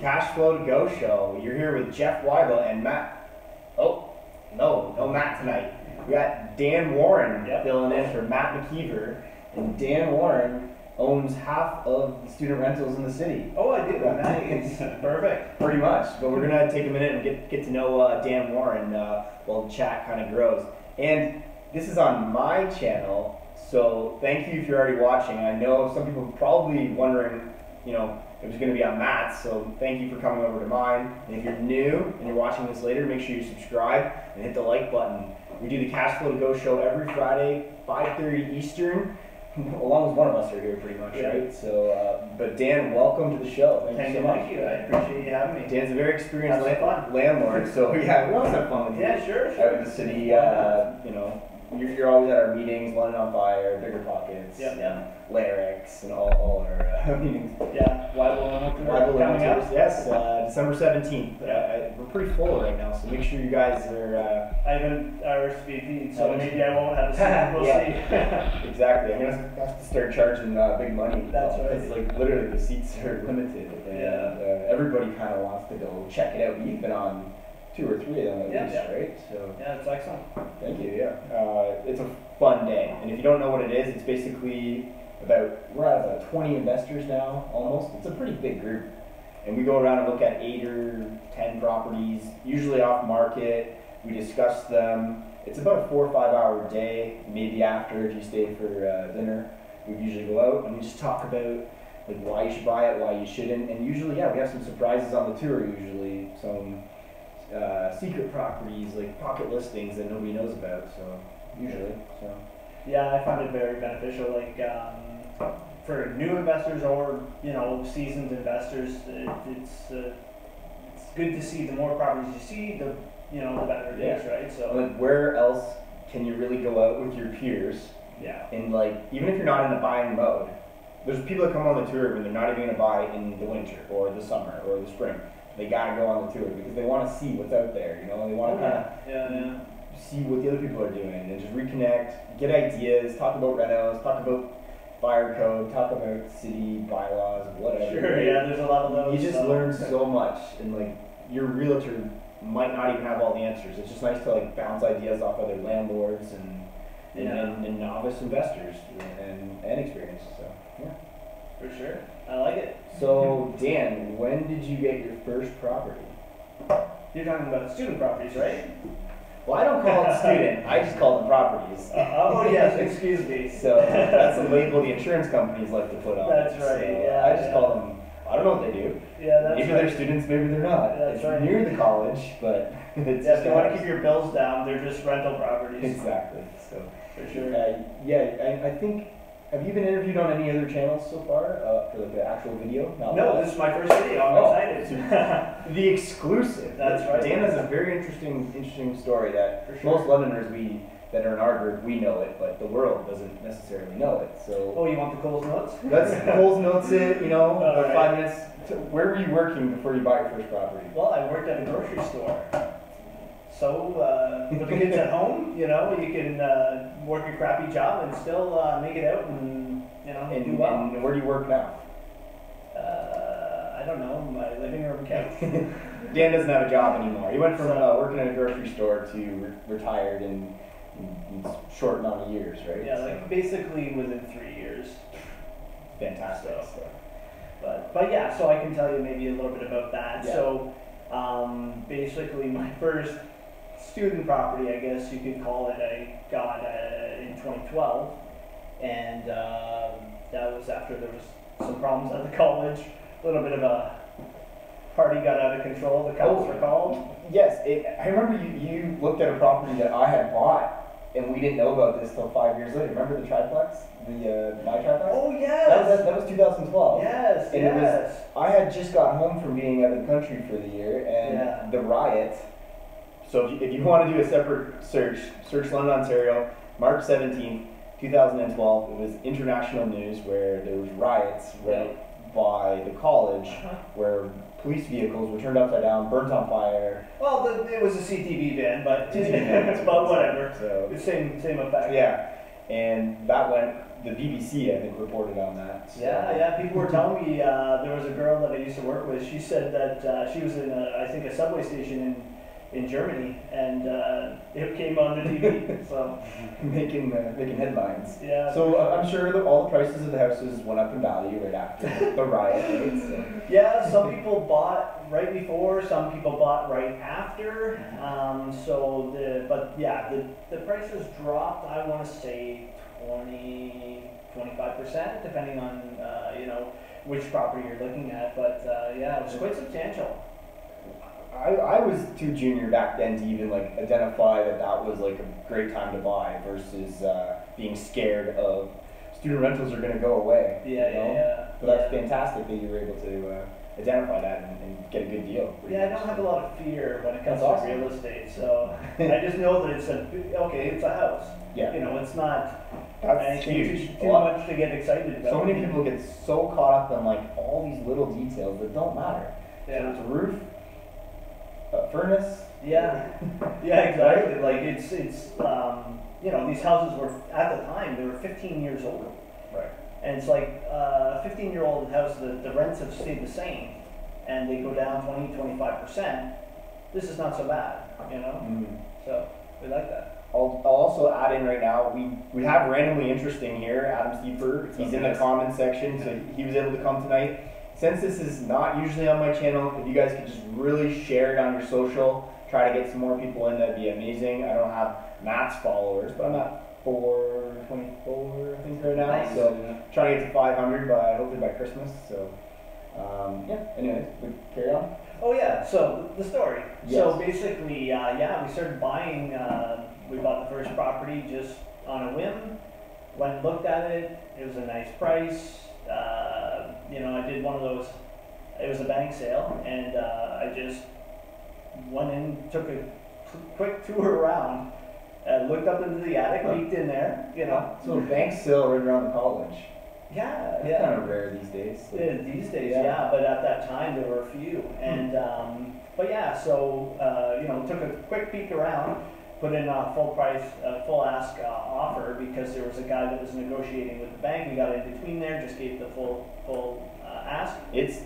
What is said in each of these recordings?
Cash Flow to Go show. You're here with Jeff Wybo and Matt. Oh, no Matt tonight. We got Dan Warren filling in for Matt McKeever, and Dan Warren owns half of the student rentals in the city. Oh, I do. Nice. Perfect. Pretty much. But we're gonna take a minute and get to know Dan Warren while the chat kind of grows. And this is on my channel, so thank you if you're already watching. I know some people are probably wondering, you know, it was going to be on Matt's, so thank you for coming over to mine. And if you're new and you're watching this later, make sure you subscribe and hit the like button. We do the Cash Flow to Go show every Friday, 5:30 Eastern. Along with one of us are here pretty much, right? So, but Dan, welcome to the show. Thank you so much. Thank you. I appreciate you having me. Dan's a very experienced landlord, so yeah, we always have fun with you. Yeah, sure. Out in the city, you know, you're always at our meetings, London on Fire, Bigger Pockets, OREC, and all our meetings. Yeah, Wybo coming up. Yes, December 17th. We're pretty full right now, so make sure you guys are. I haven't RSVP'd, so maybe I won't have a seat. We'll see. Exactly. I'm gonna have to start charging big money. That's right. Because like literally the seats are limited, and everybody kind of wants to go check it out. You've been on 2 or 3 of them at least, right? So yeah, it's excellent. Thank you. Yeah, it's a fun day, and if you don't know what it is, it's basically we're at about 20 investors now, almost. It's a pretty big group, and we go around and look at 8 or 10 properties, usually off market. We discuss them. It's about a 4 or 5 hour day, maybe after if you stay for dinner. We usually go out and we just talk about like why you should buy it, why you shouldn't, and usually we have some surprises on the tour. Usually some secret properties, like pocket listings that nobody knows about. So usually, yeah, I find it very beneficial. Like for new investors or seasoned investors, it's good to see. The more properties you see, the better it is, right? So like, where else can you really go out with your peers? Yeah. And like, even if you're not in a buying mode, there's people that come on the tour when they're not even going to buy in the winter or the summer or the spring. They gotta go on the tour because they want to see what's out there. They want to kind of see what the other people are doing and just reconnect, get ideas, talk about renos, talk about fire code, talk about city bylaws, whatever. Sure, yeah, there's a lot of those. You just learn so much, and like your realtor might not even have all the answers. It's just nice to like bounce ideas off other landlords and novice investors and experience. So yeah, for sure, I like it. So Dan, when did you get your first property? You're talking about student properties, right? Well, I don't call it student. I just call them properties. Oh yes, excuse me. So that's a label the insurance companies like to put on. That's right. So yeah, I just call them. I don't know what they do. Yeah, that's maybe right. they're students, maybe they're not. That's it's right. near the college, but it's if they want to keep your bills down, they're just rental properties. Exactly. So for sure. I think. Have you been interviewed on any other channels so far for like the actual video? No, this is my first video. I'm excited. The exclusive. That's right. Dan has a very interesting story that most Londoners that are in our group, we know it, but the world doesn't necessarily know it. So. Oh, you want the Coles notes? Let's Coles notes it. Right. 5 minutes. Where were you working before you bought your first property? Well, I worked at a grocery store. So, with the kids at home, you can work a crappy job and still make it out and, do well. And where do you work now? I don't know, my living room couch. Dan doesn't have a job anymore. He went from working at a grocery store to retired in a short amount of years, right? Yeah, like basically within 3 years. Fantastic. So, but yeah, so I can tell you maybe a little bit about that. Yeah. So, basically my first student property, I guess you could call it, I got in 2012, and that was after there was some problems at the college. A little bit of a party got out of control, the cops were called. Yes, I remember you looked at a property that I had bought, and we didn't know about this till 5 years later. Remember the triplex? My triplex? Oh yes! That was 2012. Yes, and I had just got home from being out of the country for the year, and the riot. So if you want to do a separate search London, Ontario, March 17th, 2012. It was international news where there was riots right by the college where police vehicles were turned upside down, burnt on fire. Well, it was a CTV van, but whatever. So the same effect. Yeah, and that went the BBC, I think, reported on that. So. Yeah, people were telling me, there was a girl that I used to work with, she said that she was in, I think, a subway station in Germany, and it came on the TV, so. making headlines. Yeah. So I'm sure that all the prices of the houses went up in value right after the riot, right? So. Yeah, some people bought right before, some people bought right after. The prices dropped, I want to say 25%, depending on which property you're looking at. But it was quite substantial. I was too junior back then to even like identify that was like a great time to buy versus being scared of student rentals are going to go away. Yeah. But that's fantastic that you were able to identify that and get a good deal. Yeah, I don't have a lot of fear when it comes That's to awesome. real estate, so I just know that it's a house. Yeah. It's not That's anything huge. too much to get excited about. So many people get so caught up in like all these little details that don't matter. Yeah. So it's a roof, a furnace. Yeah, exactly. Like it's these houses were at the time they were 15 years old, Right. and it's like a 15-year-old house. The rents have stayed the same, and they go down 20-25%. This is not so bad, Mm. So we like that. I'll also add in right now, we have randomly interesting here, Adam Steeper. He's in the comments section, so he was able to come tonight. Since this is not usually on my channel, if you guys could just really share it on your social, try to get some more people in, that'd be amazing. I don't have Matt's followers, but I'm at 424, I think, right now. Nice. So trying to get to 500 hopefully by Christmas. So anyways, we carry on. Oh yeah, so the story. Yes. So basically, we started buying, we bought the first property just on a whim, went and looked at it, it was a nice price. I did one of those, it was a bank sale, and I just went in, took a quick tour around, looked up into the attic, peeked in there, So a bank sale right around the college. Yeah, That's kind of rare these days. These days, but at that time there were a few, and took a quick peek around, put in a full ask offer because there was a guy that was negotiating with the bank. We got in between there, just gave the full ask. It's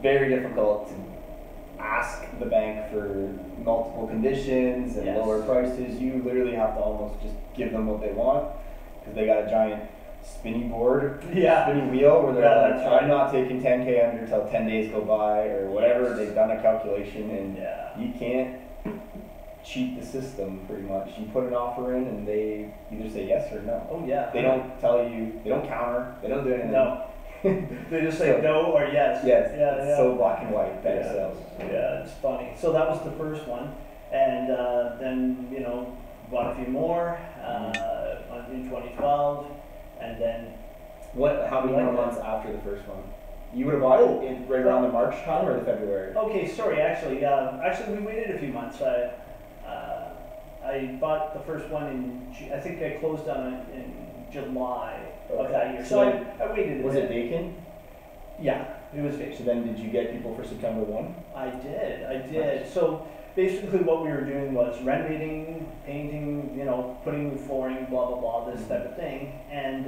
very difficult to ask the bank for multiple conditions and Yes. lower prices. You literally have to almost just give them what they want because they got a giant spinny board, spinny wheel where they're like, that's I'm not taking 10K under until 10 days go by or whatever. Yes. They've done a calculation and Yeah. you can't cheat the system pretty much. You put an offer in and they either say yes or no. Oh yeah. They don't tell you, they don't counter, they don't do anything. No. They just say no or yes. Yes, Yeah. it's so black and white, bank Yeah. sales. Yeah, it's funny. So that was the first one, and then bought a few more in 2012, and then How many Like more that. months after the first one? You would have bought it right around the March time or the February? okay, sorry. Actually, we waited a few months. I bought the first one I think I closed on it in July of that year. So I waited. Was it vacant? Yeah, it was So vacant. then did you get people for September 1? I did. So basically what we were doing was renovating, painting, putting new flooring, blah, blah, blah, this type of thing. And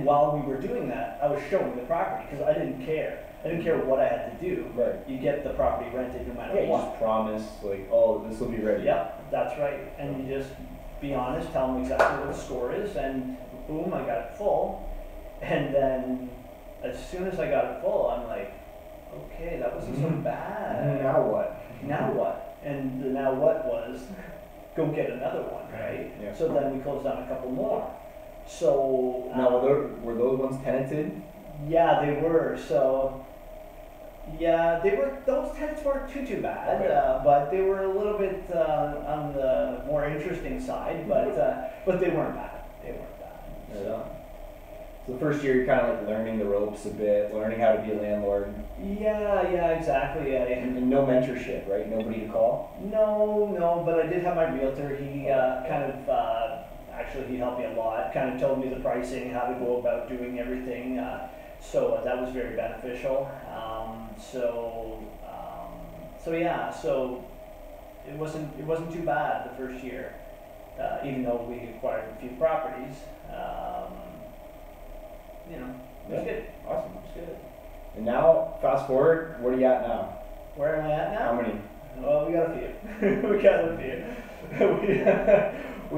while we were doing that, I was showing the property because I didn't care. I didn't care what I had to do. Right. You get the property rented no matter Yeah, you what. just promise, like, oh, this will be ready. Yep, that's right. And you just be honest, tell them exactly what the score is, and boom, I got it full. And then as soon as I got it full, I'm like, okay, that wasn't so bad. Now what? Now what? And the now what was go get another one, right? Yeah. So then we closed down a couple more. So Now, were those ones tenanted? yeah, they were. So yeah, they were. Those tenants weren't too bad, Okay. but they were a little bit on the more interesting side. But they weren't bad. They weren't bad. Right on. So the first year you're kind of like learning the ropes a bit, learning how to be a landlord. Yeah, exactly. And no mentorship, right? Nobody to call? No, but I did have my realtor. He actually he helped me a lot. Kind of told me the pricing, how to go about doing everything. So that was very beneficial. So it wasn't too bad the first year, even though we acquired a few properties. you know, it was good. Awesome. That's good. And now, fast forward, what are you at now? Where am I at now? How many? Well, we got a few. We got a few.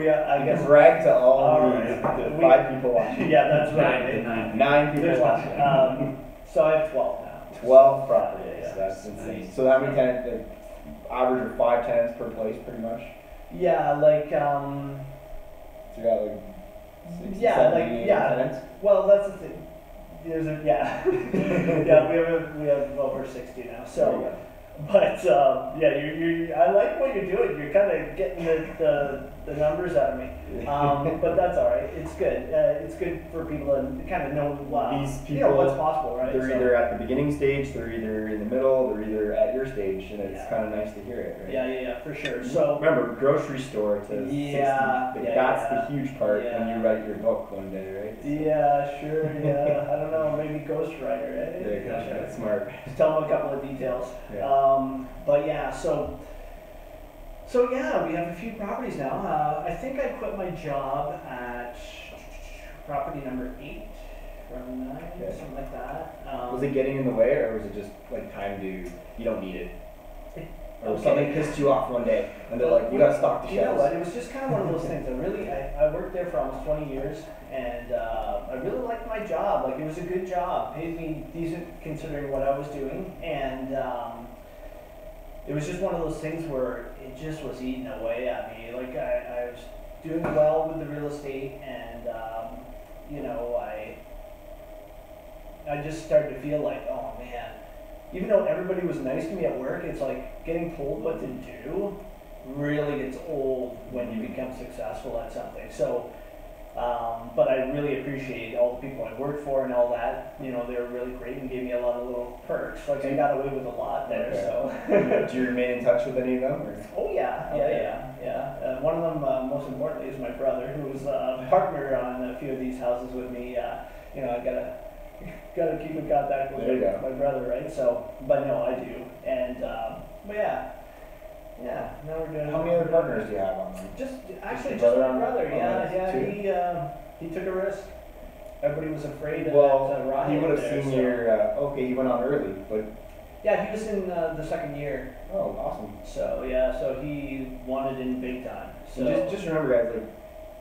I guess. Brag to all Alright. the 5 people watching. Yeah, that's right. 9 people There's watching. So I have 12 now. 12 properties. Yeah. That's insane. So how many tenants? Like, average of 5 tenants per place, pretty much. Yeah, like So you got like 60, yeah, 70, like 80 yeah. tenants. Well, that's the thing. There's a yeah, yeah. We have over 60 now. So, but yeah, I like what you're doing. You're kind of getting the numbers out of me. But that's all right. It's good. It's good for people to kind of know These people, you know, what's possible, right? They're either at the beginning stage, they're either in the middle, they're either at your stage, and it's kind of nice to hear it, right? Yeah, for sure. So remember, grocery store to 60, that's the huge part when you write your book one day, right? Yeah, sure. Yeah, I don't know. Maybe ghostwriter, right? Yeah, ghostwriter. Smart. Just tell them a couple of details. Yeah. But yeah, so yeah, we have a few properties now. I think I quit my job at property number 8 from 9, something like that. Was it getting in the way, or was it just like time to, you don't need it? Or something pissed you off one day, and they're like, you gotta stock the shelves. You know what, it was just kind of one of those things. I worked there for almost 20 years, and I really liked my job. Like, it was a good job, paid me decent considering what I was doing, and it was just one of those things where it just was eating away at me. Like, I was doing well with the real estate, and you know, I just started to feel like, oh man, even though everybody was nice to me at work, it's like getting told what to do really gets old when you become successful at something. So, but I really appreciate all the people I worked for and all that. You know, they were really great and gave me a lot of little perks. Like, I got away with a lot there. Okay. So, do you remain in touch with any of them? Or? Oh yeah, yeah. One of them, most importantly, is my brother, who was a partner on a few of these houses with me. You know, I gotta keep in contact with my brother, right? So, but no, I do, and but yeah. Now we're doing. How many other partners do you have on them? Just my brother. He took a risk. Everybody was afraid of that riot. He would have seen your. Okay, he went on early, but. Yeah, he was in the second year. Oh, awesome. So so he wanted in big time. So just remember, guys, like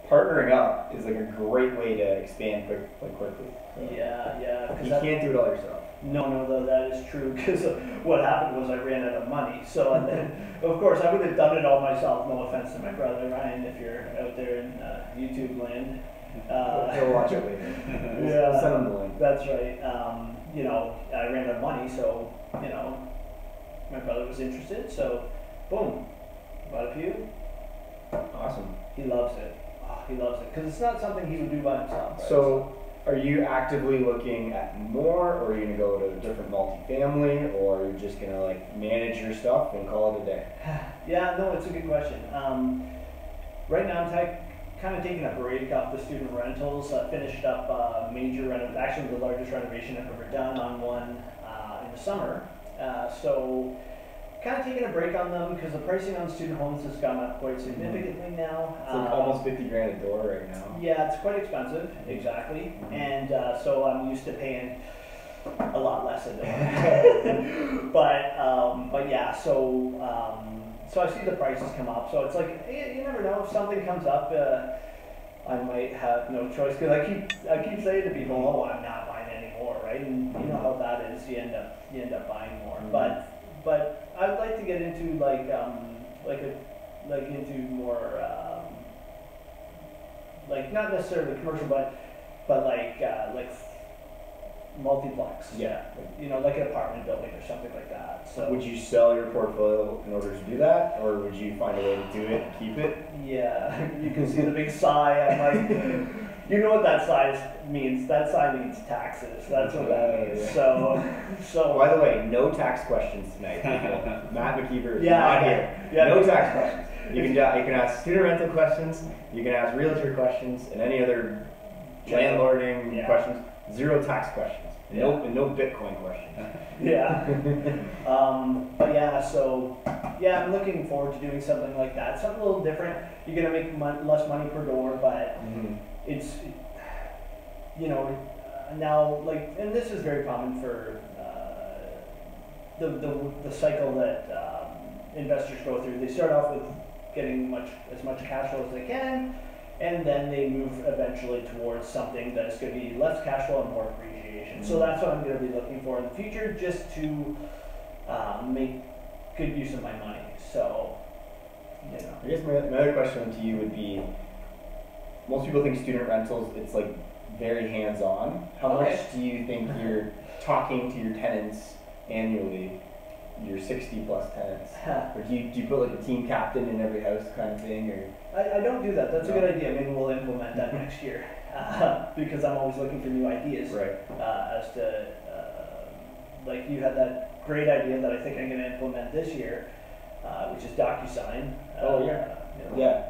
partnering up is like a great way to expand quickly. So. Yeah. You can't do it all yourself. No, though, that is true, because what happened was I ran out of money. So, and then, of course, I would have done it all myself. No offense to my brother, Ryan, if you're out there in YouTube land. He'll watch it later. We'll send him the link. That's right. You know, I ran out of money, so, you know, my brother was interested, so, boom, bought a few. Awesome. He loves it. Oh, he loves it, because it's not something he would do by himself. Right? So, are you actively looking at more, or are you going to go to a different multifamily, or are you just going to like manage your stuff and call it a day? Yeah, no, it's a good question. Right now I'm kind of taking a break off the student rentals. I finished up major renovation, actually the largest renovation I've ever done on one in the summer. So kind of taking a break on them because the pricing on student homes has gone up quite significantly now. It's like almost 50 grand a door right now. Yeah, it's quite expensive, exactly. And so I'm used to paying a lot less a door. But yeah, so I see the prices come up. So it's like, you never know, if something comes up, I might have no choice, because I keep saying to people, oh, I'm not buying anymore, right? And you know how that is, you end up buying more. But I'd like to get into into more like not necessarily commercial, but like multiplex. Yeah. You know, like an apartment building or something like that. So would you sell your portfolio in order to do that, or would you find a way to do it and keep it? Yeah, you can see the big sigh. I'm like, you know what that sigh means? That sigh means taxes. That's what that means. Yeah. So. By the way, no tax questions tonight, people. Matt McKeever is not here. Yeah. No tax questions. You can ask student rental questions. You can ask realtor questions and any other landlording questions. Zero tax questions. No Bitcoin questions. Yeah. But yeah, so yeah, I'm looking forward to doing something like that. Something a little different. You're gonna make less money per door, but it's, you know, now, like, and this is very common for the cycle that investors go through. They start off with getting as much cash flow as they can, and then they move eventually towards something that's going to be less cash flow and more appreciation. So that's what I'm going to be looking for in the future, just to make good use of my money. So, you know. I guess my other question to you would be, most people think student rentals, it's like very hands-on. How much do you think you're talking to your tenants annually, your 60 plus tenants? Or do you put like a team captain in every house kind of thing? Or I don't do that. That's a good idea. Maybe we'll implement that next year, because I'm always looking for new ideas. Right. As to, like, you had that great idea that I think I'm going to implement this year, which is DocuSign. Oh yeah. You know, Yeah.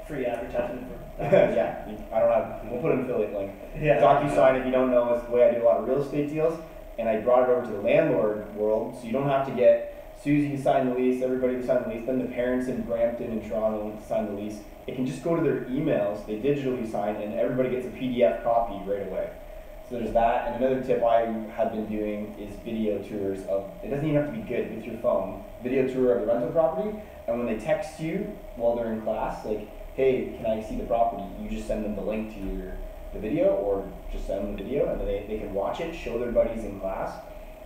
Free advertisement for Yeah, I don't have, we'll put an affiliate link. Yeah. DocuSign, if you don't know, is the way I do a lot of real estate deals, and I brought it over to the landlord world, so you don't have to get Susie to sign the lease, everybody to sign the lease, then the parents in Brampton and Toronto to sign the lease. It can just go to their emails, they digitally sign, and everybody gets a PDF copy right away. So there's that, and another tip I have been doing is video tours of, it doesn't even have to be good with your phone, video tour of the rental property, and when they text you while they're in class, like, hey, can I see the property? You just send them the link to the video, or just send them the video, and then they can watch it, show their buddies in class,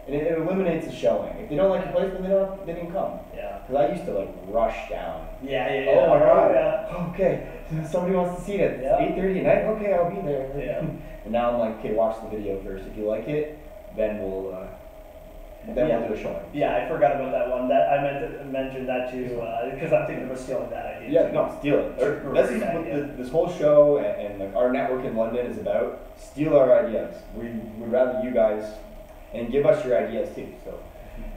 and it eliminates the showing. If they don't like the place, then they didn't come. Yeah. Because I used to like rush down. Yeah. Oh my god. Yeah. Okay, somebody wants to see it. It's 8:30 at night. Okay, I'll be there. Yeah. And now I'm like, okay, watch the video first. If you like it, then we'll do a showing. Yeah, I forgot about that one. That I meant to mention that too, because I'm thinking about stealing that idea. Yeah, no, steal it. This is what this whole show and like our network in London is about. Steal our ideas. We'd rather you guys, and give us your ideas too. So.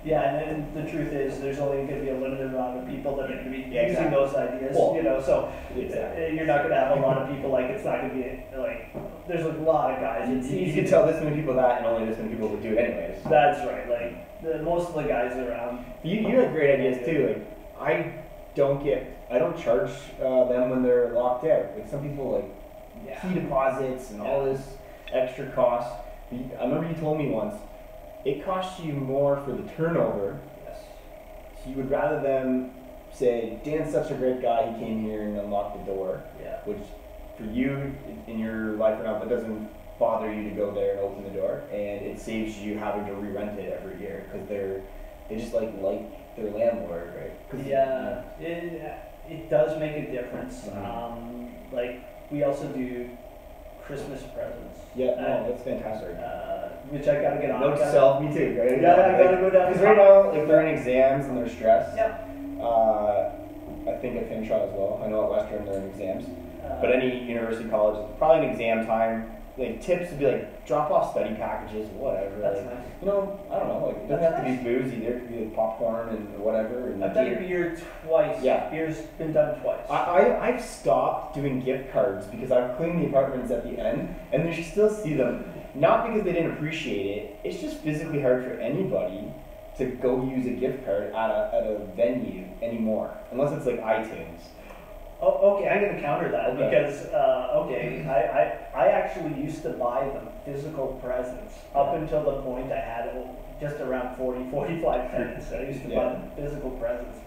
Yeah, and the truth is, there's only going to be a limited amount of people that are going to be using exactly. those ideas. Well, you know, so exactly. You're not going to have a lot of people. Like, it's not going to be like there's a lot of guys. It's You easy can tell this many people that, and only this many people would do it anyways. That's right. Like most of the guys around. You had great ideas too. Like I don't charge them when they're locked out. Like some people like key deposits and all this extra cost. I remember you told me once it costs you more for the turnover. Yes. So you would rather them say, Dan's such a great guy, he came here and unlocked the door. Yeah. Which for you in your life right now, it doesn't bother you to go there and open the door, and it saves you having to re-rent it every year because they just like their landlord, right? Yeah, it does make a difference. Mm-hmm. Like we also do Christmas presents. Yeah, no, that's fantastic. Which I gotta get on. Note to self, me too, right? Yeah, I gotta go down. Because right now, if they're in exams and they're stressed, Yep. I think at Finshaw as well. I know at Western they're in exams, but any university college, probably an exam time. Like tips would be like drop off study packages, whatever. That's like, nice. You know, I don't know. Like it doesn't have to be booze either. It could be like popcorn and whatever. And I've done beer twice. Yeah. Beer's been done twice. I've stopped doing gift cards because I've cleaned the apartments at the end, and you still see them. Not because they didn't appreciate it. It's just physically hard for anybody to go use a gift card at a venue anymore, unless it's like iTunes. Oh, okay, I'm gonna counter that Okay. because I actually used to buy them physical presents up until the point I had just around 40, 45 tenants. I used to buy them physical presents,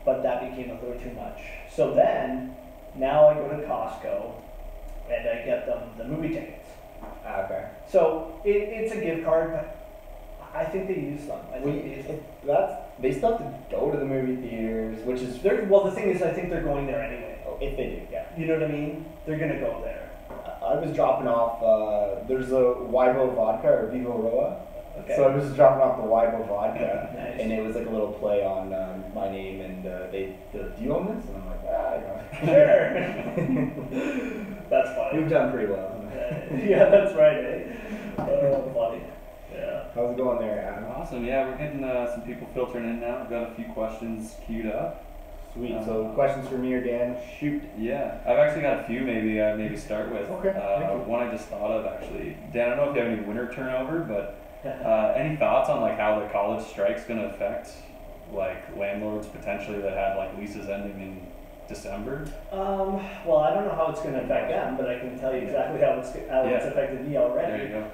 but that became a little too much. So then, now I go to Costco and I get them the movie tickets. Okay. So it's a gift card, but I think they use them. I think they use them. They still have to go to the movie theaters, which is Well, the thing is, I think they're going there anyway. if they do, yeah. You know what I mean? They're gonna go there. I was dropping off. There's a Wybo vodka or Vivo Roa. Okay. So I was just dropping off the Wybo vodka, Nice. and it was like a little play on my name, and do you own this? And I'm like, Sure. That's funny. We've done pretty well. Yeah, that's right. Eh? Funny. Yeah. How's it going there, Adam? Awesome. Yeah, we're getting some people filtering in now. We've got a few questions queued up. Sweet. So questions for me or Dan? Shoot. Yeah, I've actually got a few. Maybe start with. Okay. Thank you. One I just thought of actually. Dan, I don't know if you have any winter turnover, but any thoughts on like how the college strike's going to affect like landlords potentially that had like leases ending in December? Well, I don't know how it's going to affect them, but I can tell you exactly how it's affected me already. There you go.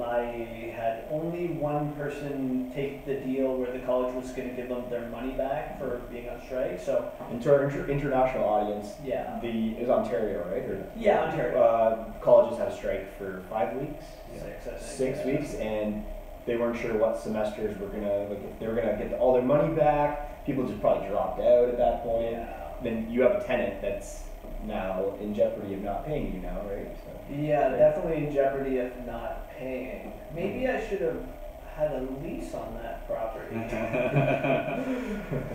I had only one person take the deal where the college was going to give them their money back for being on strike. So, And to our international audience, yeah, it was Ontario, right? Or, yeah, Ontario. Colleges had a strike for 5 weeks, 6, I think. 6 weeks, and they weren't sure what semesters were gonna, like, if they were gonna get all their money back. People just probably dropped out at that point. Yeah. Then you have a tenant that's now in jeopardy of not paying you now, right? So, Yeah, definitely in jeopardy of not paying. Maybe I should have had a lease on that property.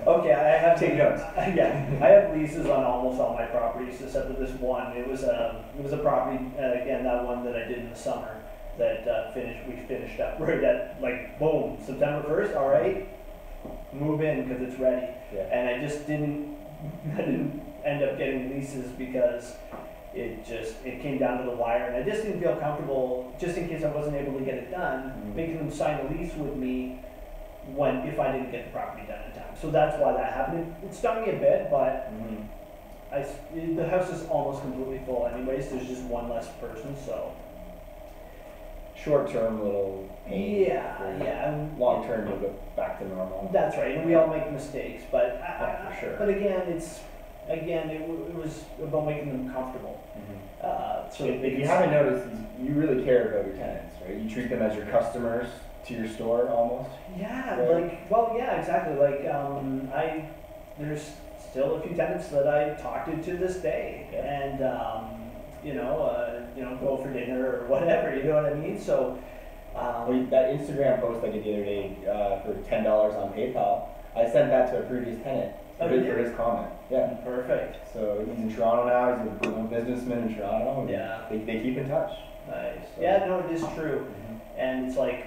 Okay, I have Take notes. Yeah, I have leases on almost all my properties except for this one. It was a property again, that one that I did in the summer that we finished up right at, like, boom, September 1st. All right, move in because it's ready. Yeah. And I didn't end up getting leases because it came down to the wire, and I just didn't feel comfortable, just in case I wasn't able to get it done, making them sign a lease with me if I didn't get the property done in time. So that's why that happened. It stung me a bit, but the house is almost completely full anyways. There's just one less person, so. Short-term little pain. Yeah. Long-term, you'll go back to normal. That's right, and we all make mistakes, but For sure. But again, it was about making them comfortable. So If you haven't noticed, you really care about your tenants, right? You treat them as your customers to your store almost. Yeah, Right. yeah, exactly. There's still a few tenants that I talk to this day, and go for dinner or whatever. You know what I mean? So. That Instagram post I did the other day for $10 on PayPal, I sent that to a previous tenant for his comment. Yeah. Perfect. So he's in Toronto now. He's a businessman in Toronto. And Yeah. They keep in touch. Nice. So. Yeah, no, it is true. And it's like,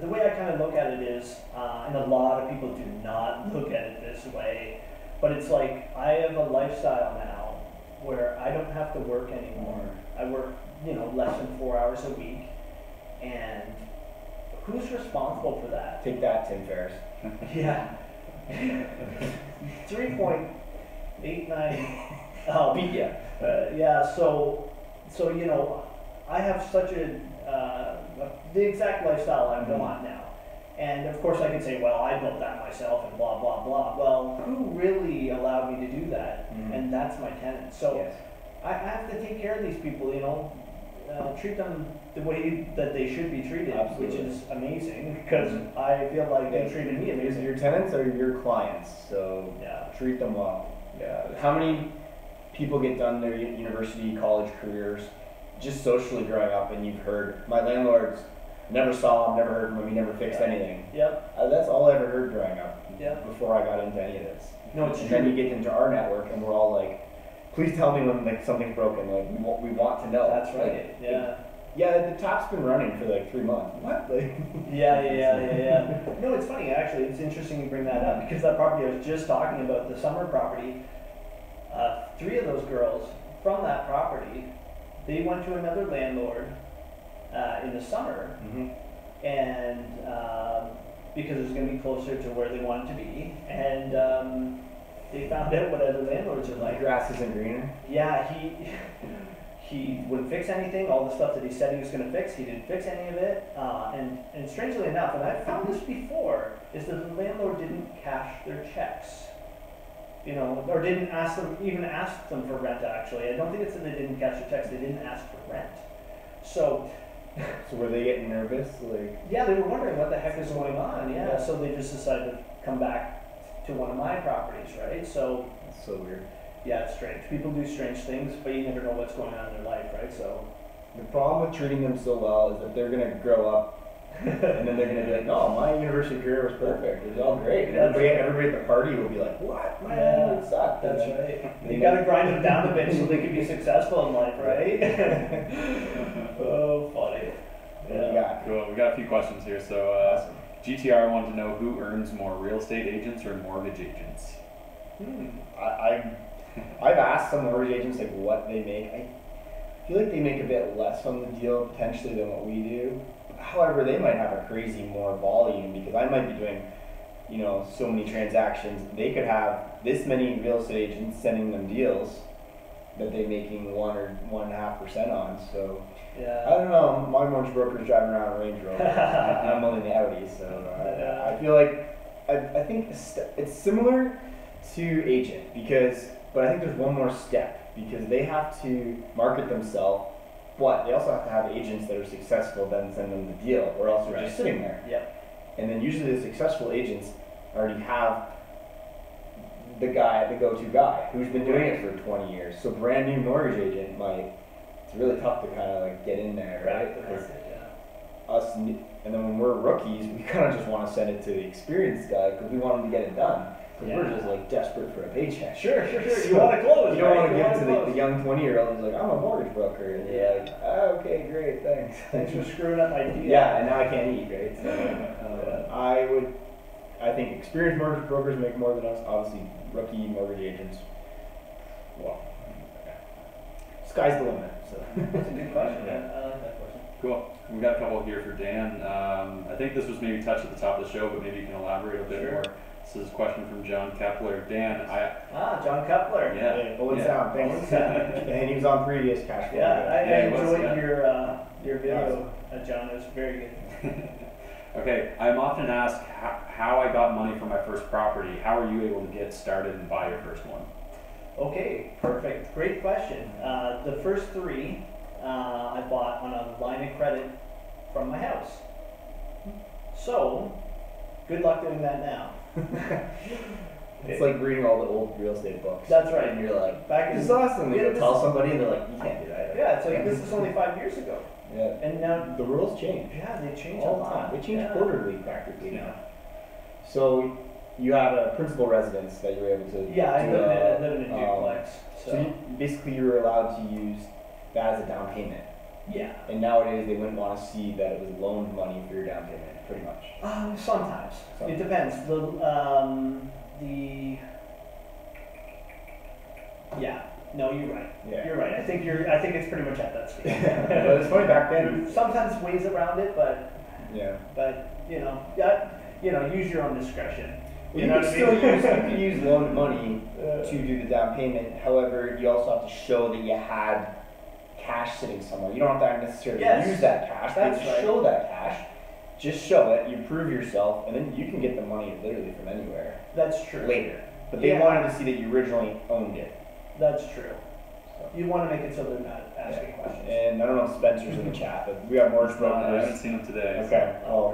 the way I kind of look at it is, and a lot of people do not look at it this way, but it's like, I have a lifestyle now where I don't have to work anymore. I work, less than 4 hours a week. And who's responsible for that? Take that, Tim Ferriss. Yeah. 3.89. Beat ya. Yeah. So I have such the exact lifestyle I want now. And of course I could say, well, I built that myself and blah, blah, blah. Well, who really allowed me to do that? And that's my tenant. So Yes. I have to take care of these people, treat them the way that they should be treated, Absolutely. which is amazing because I feel like they treated me amazing. Your tenants are your clients, so Yeah. treat them well. Yeah. How many people get done their university, college careers just socially growing up, and you've heard, my landlords never saw him, never heard from him, he never fixed anything. Yep. That's all I ever heard growing up. Yep. Before I got into any of this. No, it's and true. then you get into our network, and we're all like, please tell me when something's broken. Like we want to know. That's right. Like, Yeah. Yeah, the tap's been running for like 3 months. What? Like. Yeah. No, it's funny actually. It's interesting you bring that up because that property I was just talking about, the summer property. 3 of those girls from that property, they went to another landlord in the summer, and because it was going to be closer to where they wanted to be, and they found out what other landlords are like. Grass isn't greener. Yeah, he wouldn't fix anything. All the stuff that he said he was going to fix, he didn't fix any of it. And strangely enough, and I've found this before, is that the landlord didn't cash their checks. Or didn't even ask them for rent. Actually, I don't think it's that they didn't cash their checks. They didn't ask for rent. So were they getting nervous? Like. Yeah, they were wondering what the heck is going on. Yeah. So they just decided to come back to one of my properties, right? So. That's so weird. Yeah, it's strange. People do strange things, but you never know what's going on in their life, right? So. The problem with treating them so well is that they're gonna grow up, and then they're gonna be like, "No, my university career was perfect. It was all great." And everybody at the party will be like, "What? Man, it sucked." That's right. You gotta grind them down a bit so they can be successful in life, right? Oh, funny. Yeah. Cool. We got a few questions here. So, GTR wanted to know who earns more, real estate agents or mortgage agents? I've asked some mortgage agents like what they make. I feel like they make a bit less on the deal potentially than what we do. However, they might have a crazy more volume because I might be doing, you know, so many transactions, they could have this many real estate agents sending them deals that they're making 1 or 1.5% on. So I Yeah. don't know. My mortgage broker's driving around a Range Rover. I'm only in the Audi, so I feel like I think it's similar to agent but I think there's one more step because they have to market themselves, but they also have to have agents that are successful then send them the deal, or else they're just sitting there. Yep. And then usually the successful agents already have the go-to guy who's been doing it for 20 years. So brand new mortgage agent it's really tough to kind of like get in there, right? Because and then when we're rookies, we kind of just want to send it to the experienced guy because we want him to get it done. Because we're just like desperate for a paycheck. Sure. So You want to close. you don't want to You give it to close. the young 20-year-old who's like, I'm a mortgage broker. And you're like, oh, okay, great, thanks. Thanks for screwing up my deal. Yeah, and now I can't eat, right? So, I think experienced mortgage brokers make more than us. Obviously, rookie mortgage agents, well, sky's the limit. So That's a good question. I like that question. Cool. We got a couple here for Dan. I think this was maybe touched at the top of the show, but maybe you can elaborate a bit more. This is a question from John Kepler. Dan, John Kepler. Yeah. Owen Sound, thanks. And he was on previous cash flow. I he was, enjoyed yeah. your video, John. It was very good. Okay, I'm often asked how I got money for my first property. How are you able to get started and buy your first one? Okay, perfect. Great question. The first three I bought on a line of credit from my house. So, good luck doing that now. It's like reading all the old real estate books. That's right. And you're like, Back this in, is awesome. yeah, You this tell is- somebody and they're like, you can't do that. yeah, it's like this is only 5 years ago. Yeah. And now, The rules change. yeah, they change All a the lot. time. They change Yeah. quarterly practically Yeah. now. So you have a principal residence that you were able to Yeah, I do live in a duplex. So basically you were allowed to use that as a down payment. Yeah. And nowadays they wouldn't want to see that it was loaned money for your down payment, pretty much. Sometimes. It depends. Yeah. No, you're right. Yeah. You're right. I think it's pretty much at that stage. But it's funny back then. Sometimes ways around it, but Yeah. use your own discretion. Well, you know could what I still mean? use loaned money to do the down payment. However, you also have to show that you had cash sitting somewhere. You don't have to necessarily Yes. use that cash, but That's you right. show that cash. Just show it, you prove yourself, and then you can get the money literally from anywhere That's true. later. But they Yeah. wanted to see that you originally owned it. That's true. So. You want to make it so they're not asking questions. And I don't know if Spencer's in the chat, but we got mortgage I haven't brokers. seen them today. Okay. Oh.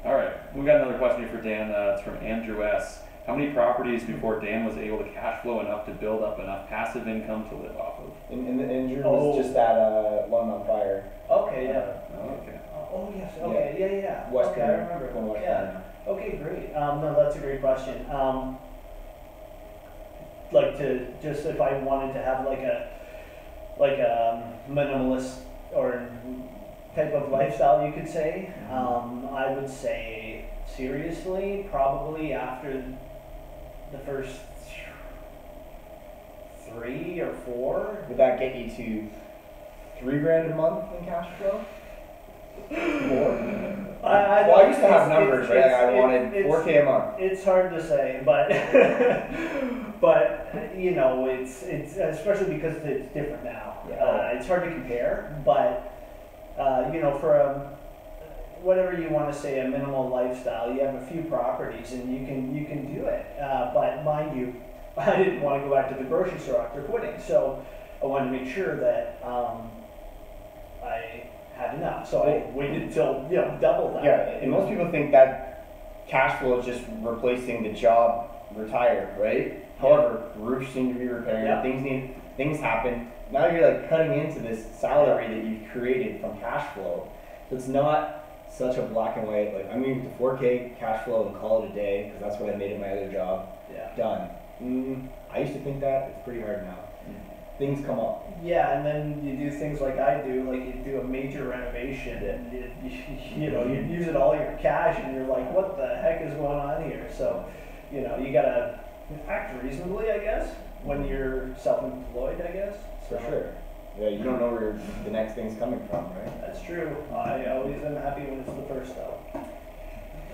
All right, we got another question here for Dan. It's from Andrew S. How many properties before Dan was able to cash flow enough to build up enough passive income to live off of? And the injury was just that one on fire. Okay. Yeah. Okay. Oh yes. Okay. Yeah. Western. Okay, I remember. From Western. Yeah. Okay, great. No, that's a great question. Like to just if I wanted to have like a minimalist or type of lifestyle, you could say. I would say seriously, probably after the first 3 or 4. Would that get you to $3,000 a month in cash flow? More? I used to have numbers, right? I wanted $4K a month. It's hard to say, but but it's especially because it's different now. Yeah. It's hard to compare, but for whatever you want to say, a minimal lifestyle, you have a few properties and you can do it. But mind you, I didn't want to go back to the grocery store after quitting, so I wanted to make sure that I had enough. So I waited until double that. Yeah, and most people think that cash flow is just replacing the job retired, right? However, roofs need to be repaired, Yeah. things happen. Now you're like cutting into this salary that you've created from cash flow. So it's not such a black and white, like I'm moving to 4K cash flow and call it a day, because that's what I made at my other job. Yeah. Done. I used to think that, it's pretty hard now. Things come up. Yeah, and then you do things like I do, like you do a major renovation, and you use it all your cash, and you're like, what the heck is going on here? So, you gotta act reasonably, I guess, when you're self-employed, I guess. For sure. Yeah, you don't know where the next thing's coming from, right? That's true. I always am happy when it's the first though.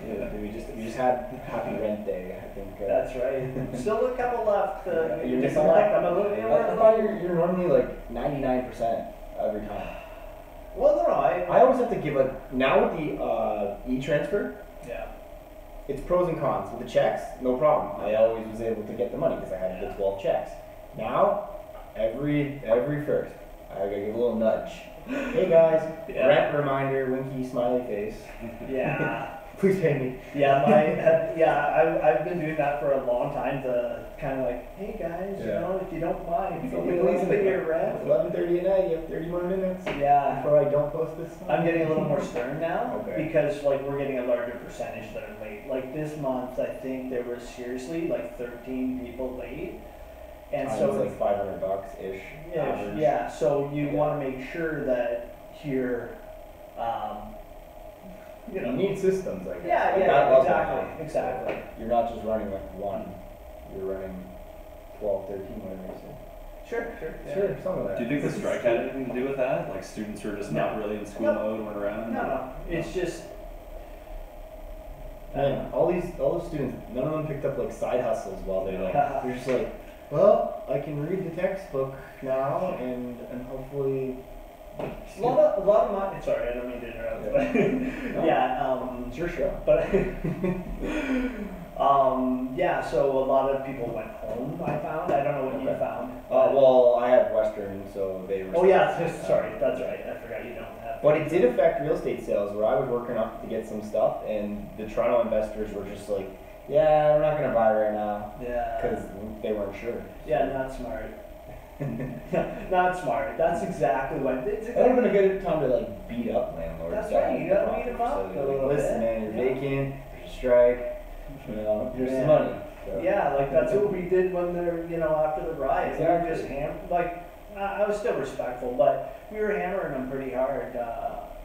We just had Happy Rent Day, I think. That's right. Still a couple left. You're to missing collect. out. I'm a little bit I thought you're normally like 99% every time. Well, no, I always have to give now with the e-transfer, yeah. it's pros and cons. With the checks, no problem. I always was able to get the money because I had the 12 checks. Now, every first, I gotta give a little nudge. Hey guys, Yeah. rent reminder, winky smiley face. Yeah. Please pay me. Yeah, I've been doing that for a long time to kind of like, hey guys, you know, if you don't mind, please pay your rent. 11:30 at night, you have 30 more minutes. Yeah. Before I don't post this. I'm getting a little more stern now Okay. because like we're getting a larger percentage that are late. Like this month, I think there was seriously like 13 people late, and so it's like $500 ish. yeah, yeah. So you want to make sure that you're, you know, You need systems, I guess. yeah, Like, yeah, that was exactly, my- exactly. You're not just running like one. You're running 12, 13, whatever you say. Sure, sure, yeah. Sure, some of that. Do you think the strike had anything to do with that? Like students who are just not really in school No. mode weren't around? No, it's just. Man, all those students, none of them picked up like side hustles while they're like, they're just like, well, I can read the textbook now and hopefully. A lot of my. Sorry, I don't mean to interrupt. Yeah. But yeah, It's your show. but yeah. So a lot of people went home. I found. I don't know what you Okay. found. Well, I have Western, so they were. Oh yeah, sorry. That's right. I forgot you don't have. But it did affect real estate sales where I was working up to get some stuff, and the Toronto investors were just like, yeah, we're not going to buy right now Yeah. because they weren't sure. Yeah, not smart. Not smart. That's exactly what. It's That would have been a good time to like beat up landlords. That's that right, had you gotta property. beat 'em up So a you're little like, listen, bit. man, you're Yeah. vacant. There's a strike. You know, here's Yeah. some money. So. Yeah, like that's what we did when they're, you know, after the riots. We Exactly. were just I was still respectful, but we were hammering them pretty hard,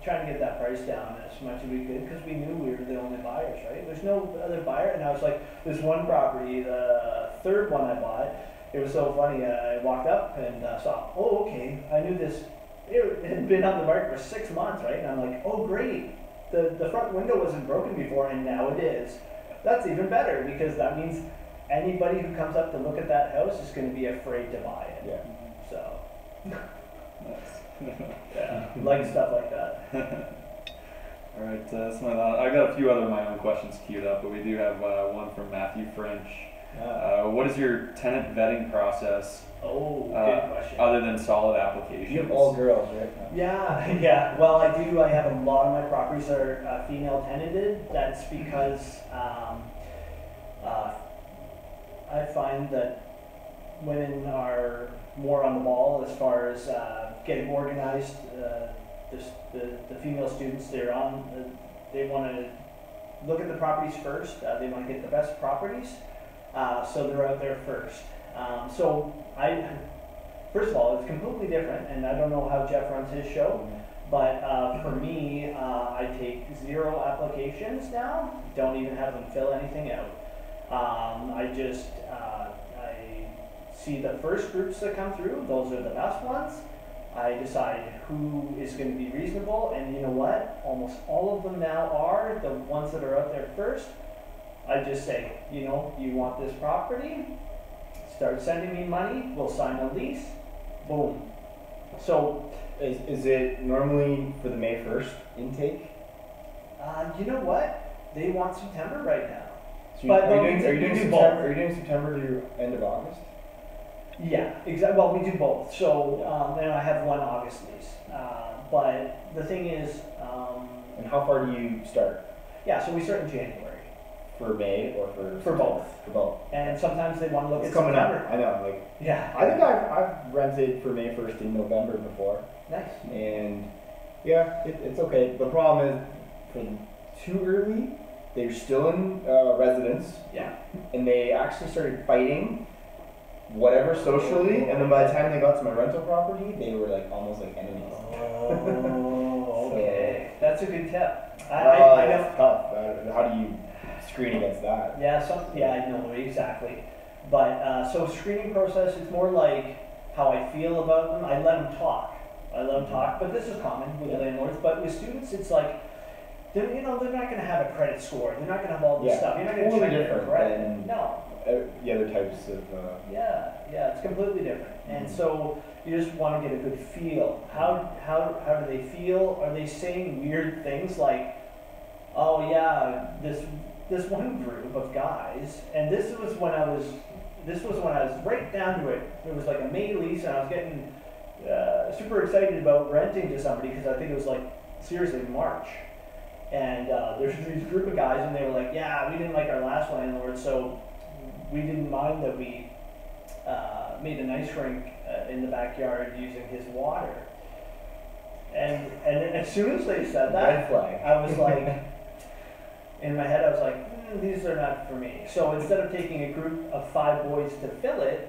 trying to get that price down as much as we could because we knew we were the only buyers, right? There's no other buyer, and I was like, this one property, the third one I bought, it was so funny. I walked up and saw, oh, okay, I knew this. It had been on the market for 6 months, right? And I'm like, oh, great. The front window wasn't broken before, and now it is. That's even better because that means anybody who comes up to look at that house is going to be afraid to buy it. Yeah. So, Nice. yeah, like stuff like that. All right, I got a few other of my own questions queued up, but we do have one from Matthew French. What is your tenant vetting process Oh, good question. other than solid applications? You have all girls, right? Yeah, yeah. Well, I do. I have a lot of my properties are female tenanted. That's because I find that women are more on the ball as far as getting organized. The female students, they want to look at the properties first. They want to get the best properties, so they're out there first. First of all, it's completely different, and I don't know how Jeff runs his show, but for me, I take 0 applications now. Don't even have them fill anything out. I see the first groups that come through. Those are the best ones. I decide who is going to be reasonable, and you know what? Almost all of them now are the ones that are out there first. I just say, you know, you want this property? Start sending me money. We'll sign a lease. Boom. So, Is it normally for the May 1st intake? you know what? They want September right now. So But are no, you we doing do September? both. Are you doing September to end of August? Yeah, exactly. Well, we do both. So, and I have one August lease. But the thing is, And how far do you start? yeah, so we start in January. For May or For both. For both. And sometimes they want to look It's at coming September. up. I know. Like Yeah. I think I've rented for May 1st in November before, Nice. and yeah, it's okay. The problem is, for too early, they're still in residence, Yeah. and they actually started fighting, whatever socially, and then by the time they got to my rental property, they were like almost like enemies. Oh, okay. That's a good tip. I know. It's tough. How do you screen against that? Yeah, I know exactly. But so screening process, it's more like how I feel about them. I let them talk. But this is common with landlords. But with students, it's like they're not going to have a credit score. They're not going to have all this Yeah, stuff. You're not going to totally check their different credit. than- No. The other types of, Yeah, it's completely different. And Mhm. so you just want to get a good feel. How do they feel? Are they saying weird things like, oh yeah, this one group of guys, and this was when I was right down to it. It was like a May lease, and I was getting super excited about renting to somebody because I think it was like seriously March. And there's these group of guys, and they were like, yeah, we didn't like our last landlord, so we didn't mind that we made an ice rink in the backyard using his water. And as soon as they said that, red flag. I was like, in my head, I was like, these are not for me. So instead of taking a group of 5 boys to fill it,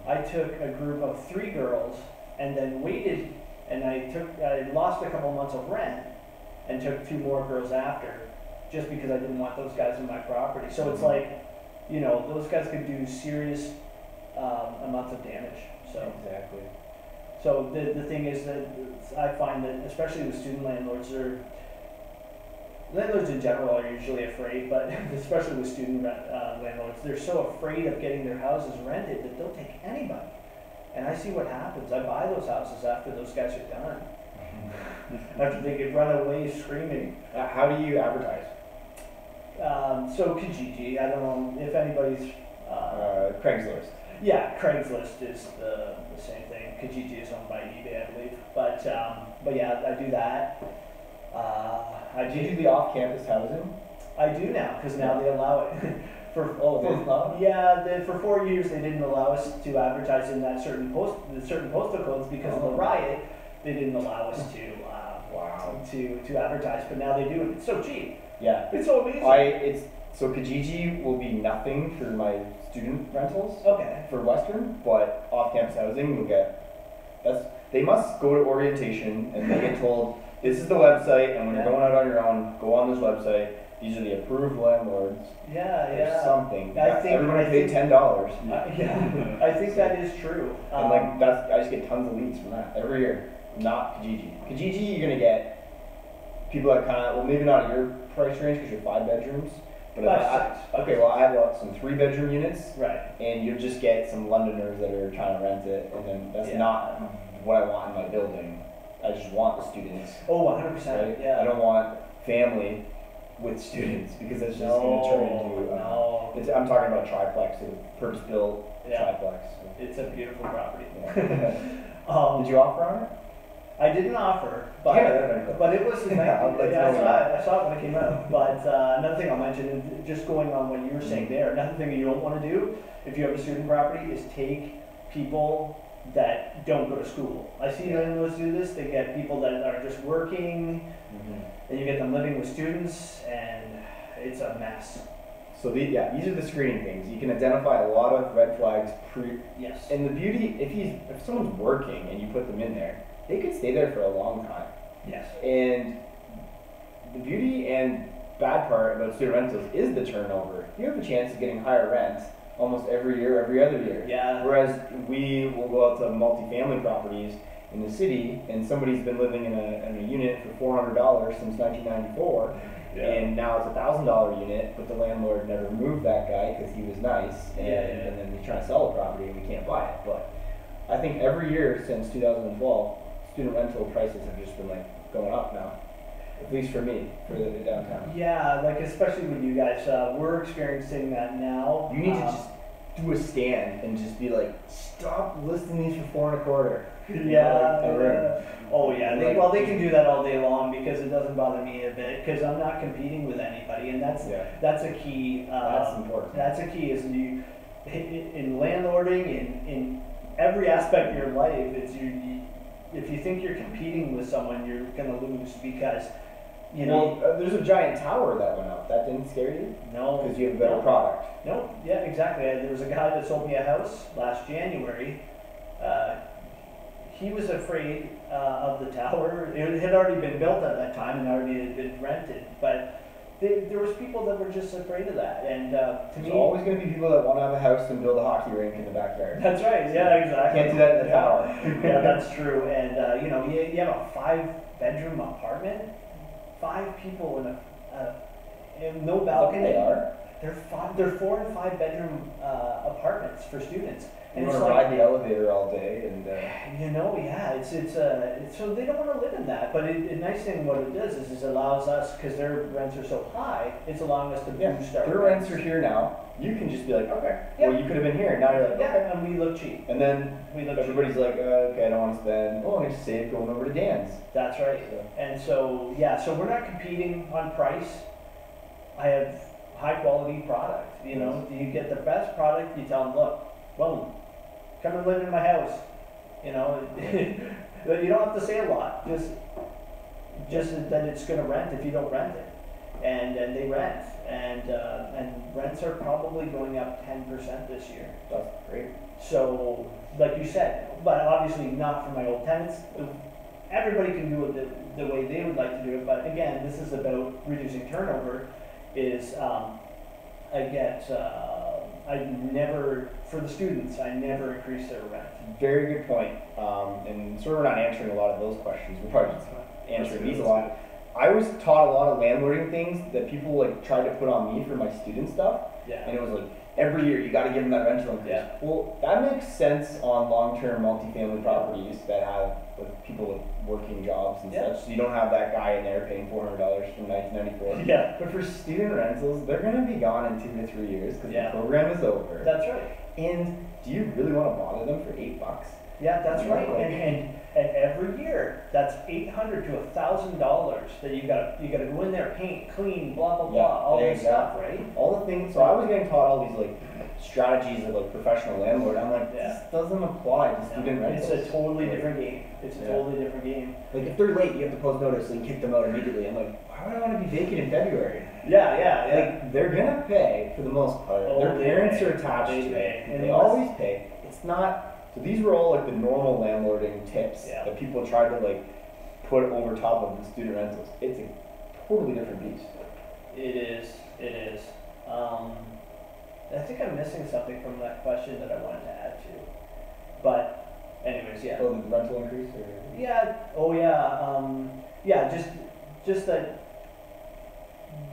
I took a group of 3 girls and then waited, and I lost a couple months of rent and took 2 more girls after, just because I didn't want those guys in my property. So it's like, those guys could do serious amounts of damage. So Exactly. So the thing is that I find that, especially with student landlords, landlords in general are usually afraid, but especially with student landlords, they're so afraid of getting their houses rented that they'll take anybody. And I see what happens. I buy those houses after those guys are done. After they get run away screaming. How do you advertise? So Kijiji, I don't know if anybody's... Craigslist. Yeah, Craigslist is the same thing. Kijiji is owned by eBay, I believe. But yeah, I do that. Do you do the off-campus housing? I do now, because now they allow it. They allow it? Yeah, for 4 years they didn't allow us to advertise in that certain postal codes because of the riot. They didn't allow us to advertise, but now they do, and it's so cheap. Yeah. It's so amazing. So Kijiji will be nothing for my student rentals. Okay. For Western, but off-campus housing will get. They must go to orientation and they get told this is the website, and when you're going out on your own, go on this website. These are the approved landlords. Yeah. Or something. I think everybody paid $10. Yeah, I think that is true. And I just get tons of leads from that every year. Not Kijiji. Kijiji, you're gonna get people that kind of, well, maybe not your price range because you're 5 bedrooms. But I have some 3-bedroom units. Right. And you'll just get some Londoners that are trying to rent it, and then that's not what I want in my building. I just want the students. Oh, 100%. Right? Yeah. I don't want family with students because it's just going to turn into. I'm talking about triplex, a purpose-built triplex. So. It's a beautiful property. Yeah. Did you offer on it? I didn't offer, but it was. I saw it when it came out. But another thing I'll mention, just going on what you were saying there, another thing that you don't want to do if you have a student property is take people that don't go to school. I see landlords do this. They get people that are just working, and you get them living with students, and it's a mess. So these are the screening things. You can identify a lot of red flags Yes. And the beauty, if someone's working and you put them in there, they could stay there for a long time. Yes. And the beauty and bad part about student rentals is the turnover. You have a chance of getting higher rent almost every year, every other year. Yeah. Whereas we will go out to multifamily properties in the city, and somebody's been living in a unit for $400 since 1994, and now it's a $1,000 unit, but the landlord never moved that guy because he was nice, and then he's trying to sell the property and we can't buy it. But I think every year since 2012, student rental prices have just been like going up now. At least for me, for the downtown. Yeah, like especially with you guys, we're experiencing that now. You need to just do a stand and just be like, stop listing these for $4.25. Oh yeah. They can do that all day long because it doesn't bother me a bit because I'm not competing with anybody, and that's a key. That's important. That's a key. Is you in landlording in every aspect of your life. It's if you think you're competing with someone, you're gonna lose because. There's a giant tower that went up. That didn't scare you? No. Because you have a better product. No, yeah, exactly. There was a guy that sold me a house last January. He was afraid of the tower. It had already been built at that time and already had been rented. But there was people that were just afraid of that. And There's always going to be people that want to have a house and build a hockey rink in the backyard. That's right. Yeah, exactly. Can't do that in the tower. Yeah, that's true. And you have a 5-bedroom apartment. 5 people in no balcony. They are. They're 4 and 5 bedroom apartments for students. And And you it's want to like, ride the elevator all day, and yeah, it's so they don't want to live in that. But the nice thing what it does is it allows us, because their rents are so high, it's allowing us to boost our their rents are here now. You can just be like, okay, Yeah. well, you could have been here. Now you're like, okay. and we look cheap. And then We look everybody's like, okay, I don't want to spend. Oh, I'm gonna save going over to Dan's. That's right. So, And so, yeah, so we're not competing on price. I have high quality product, you know, you get the best product, you tell them, look, boom, come and live in my house, you know, but you don't have to say a lot, just that it's gonna rent if you don't rent it. And they rent, and rents are probably going up 10% this year. that's great. So, like you said, but obviously not for my old tenants. Everybody can do it the way they would like to do it, but again, this is about reducing turnover. For the students, I never increase their rent. Very good point. And sort of we're not answering a lot of those questions. We're probably just answering these a lot. I was taught a lot of landlording things that people like tried to put on me for my student stuff. Yeah. And it was like, every year you got to give them that rental increase. Yeah. Well, that makes sense on long-term multifamily properties that have like, people with working jobs and Yeah. such. So you don't have that guy in there paying $400 from 1994. Yeah. But for student rentals, they're going to be gone in 2 to 3 years because Yeah. the program is over. That's right. And do you really want to bother them for $8? Yeah, that's Yeah. right. And every year, that's $800 to $1,000 that you gotta go in there, paint, clean, blah blah blah, Yeah, all this stuff, exactly. right? All the things. So I was getting taught all these like strategies of like professional landlord. I'm like, Yeah. this doesn't apply to student rentals. It's a totally different game. It's a Yeah. totally different game. Like if they're late, you have to post notice and kick them out immediately. I'm like, why would I want to be vacant in February? Yeah. Like they're gonna pay for the most part. Oh, Their they parents pay. are attached They to pay. it. And They unless- always pay. It's not. So these were all like the normal landlording tips Yeah. that people tried to like put over top of the student rentals. It's a totally different beast. It is. It is. I think I'm missing something from that question that I wanted to add to. But, anyways, yeah. Oh, the rental increase or? Yeah. Oh, yeah. Yeah. Just that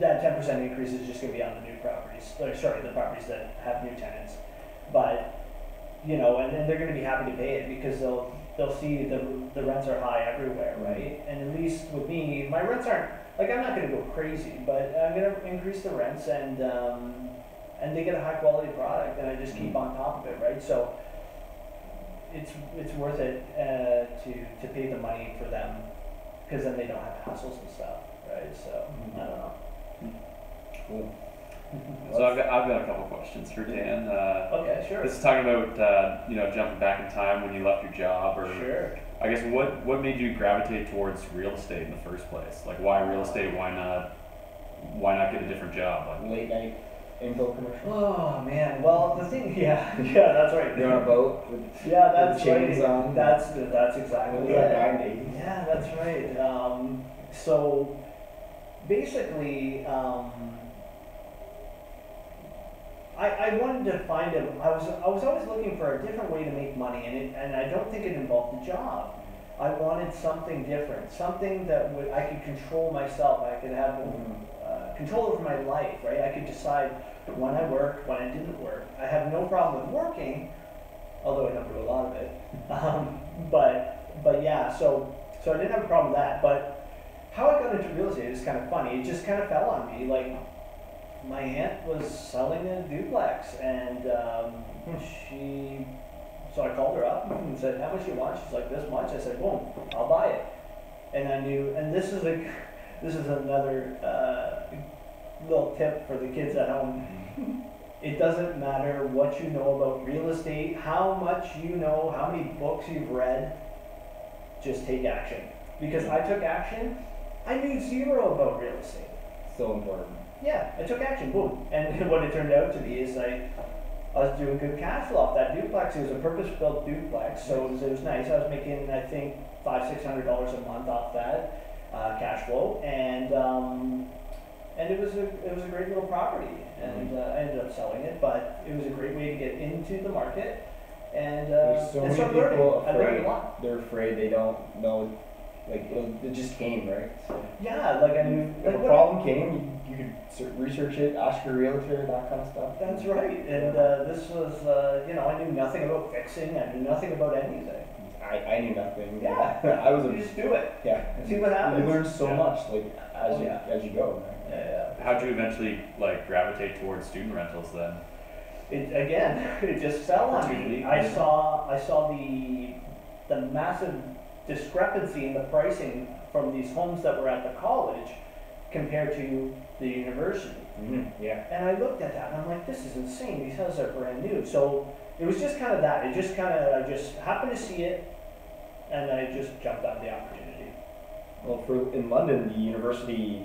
10% increase is just going to be on the new properties. Or, sorry, the properties that have new tenants. But you know, and they're going to be happy to pay it because they'll see the rents are high everywhere, right? And at least with me, my rents aren't like I'm not going to go crazy, but I'm going to increase the rents and they get a high quality product, and I just keep on top of it, right? So it's worth it to pay the money for them because then they don't have hassles and stuff, right? So I don't know. Cool. So I've got a couple questions for Dan. Okay, sure. This is talking about jumping back in time when you left your job, or Sure. I guess what made you gravitate towards real estate in the first place? Like why real estate? Why not get a different job? Like, Late night info commercial. Oh man, well the thing, yeah, that's right. You're on a boat with Yeah, that's chains right. on. That's exactly that it. guy in the 80s. Yeah, that's right. So basically, I wanted to find I was always looking for a different way to make money, and I don't think it involved a job. I wanted something different, something that I could control myself. I could have control over my life, right? I could decide when I worked, when I didn't work. I have no problem with working, although I don't do a lot of it. But yeah, so I didn't have a problem with that. But how I got into real estate is kind of funny. It just kind of fell on me. Like my aunt was selling a duplex, and so I called her up and said, "How much do you want?" She's like, "This much." I said, "Boom, I'll buy it." And I knew, and this is another little tip for the kids at home. It doesn't matter what you know about real estate, how much you know, how many books you've read, just take action. Because I took action, I knew zero about real estate. So important. Yeah, I took action, boom. And what it turned out to be is I was doing good cash flow off that duplex. It was a purpose-built duplex, so it was nice. I was making, I think, $500-600 a month off that cash flow, and it was a great little property. And I ended up selling it, but it was a great way to get into the market. And There's so and many start learning. people I learned afraid. a lot. They're afraid they don't know like it just came, right? So Yeah, like I mean, if a problem came, you could research it, ask your realtor, that kind of stuff. That's right. And this was, you know, I knew nothing about fixing. I knew nothing about anything. I knew nothing. Yeah. I was You just do it. yeah. See what happens. You learn so much, like Yeah. as you go. Right? Yeah. How'd you eventually like gravitate towards student rentals then? It just fell on me. I saw the massive discrepancy in the pricing from these homes that were at the college compared to the university. Mm-hmm. Yeah. And I looked at that and I'm like, this is insane. These houses are brand new. So it was just kind of that. I just happened to see it and I just jumped on the opportunity. Well, in London, the university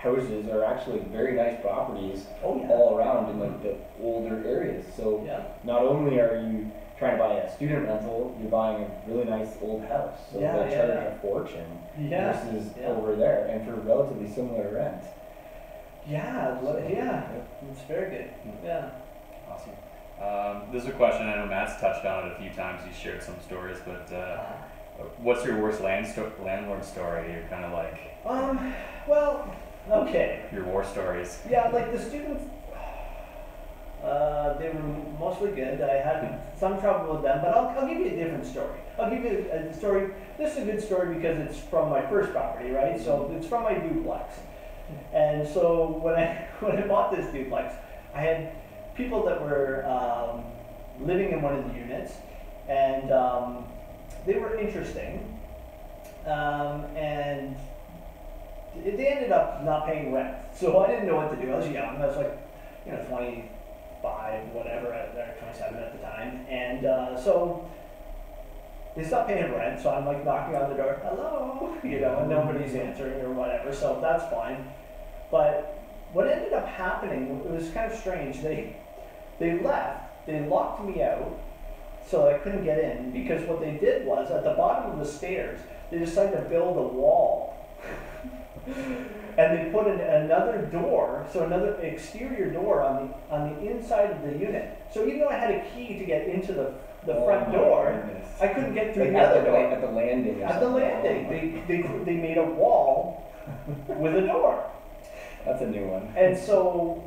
houses are actually very nice properties Oh yeah. all around in like the older areas. So Yeah. not only are you trying to buy a student rental, you're buying a really nice old house. So Yeah, they yeah, charge yeah. a fortune Yeah. versus Yeah. over there, and for relatively similar rent. Yeah. Yeah. It's very good. Yeah. Awesome. This is a question I know Matt's touched on it a few times. He's shared some stories, but what's your worst landlord story? You're kind of like Well, okay. your war stories. Yeah, like the students, they were mostly good. I had some trouble with them, but I'll give you a different story. I'll give you a story. This is a good story because it's from my first property, right? So it's from my duplex. And so when I bought this duplex, I had people that were living in one of the units, and they were interesting, and they ended up not paying rent. So I didn't know what to do. I was young. I was like, 25, whatever, or 27 at the time. And so they stopped paying rent. So I'm like knocking on the door, hello, and nobody's answering or whatever. So that's fine. But what ended up happening, it was kind of strange. They left. They locked me out so I couldn't get in, because what they did was at the bottom of the stairs, they decided to build a wall. And they put in another door, so another exterior door on the inside of the unit. So even though I had a key to get into the front door, Goodness. I couldn't get through Like the at other the, door. at the landing. Or At the something. landing, they made a wall with a door. That's a new one. And so,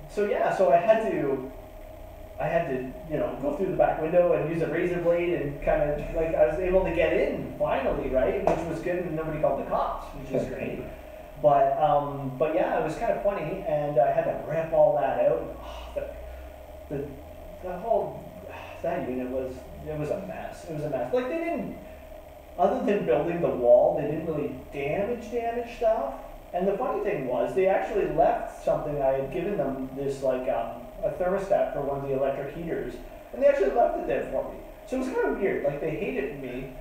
so I had to, go through the back window and use a razor blade and kind of like I was able to get in finally, right? Which was good, and nobody called the cops, which is great. But yeah, it was kind of funny, and I had to rip all that out. The whole that unit was a mess. It was a mess. Like they didn't, other than building the wall, they didn't really damage stuff. And the funny thing was, they actually left something. I had given them this like a thermostat for one of the electric heaters, and they actually left it there for me. So it was kind of weird. Like they hated me,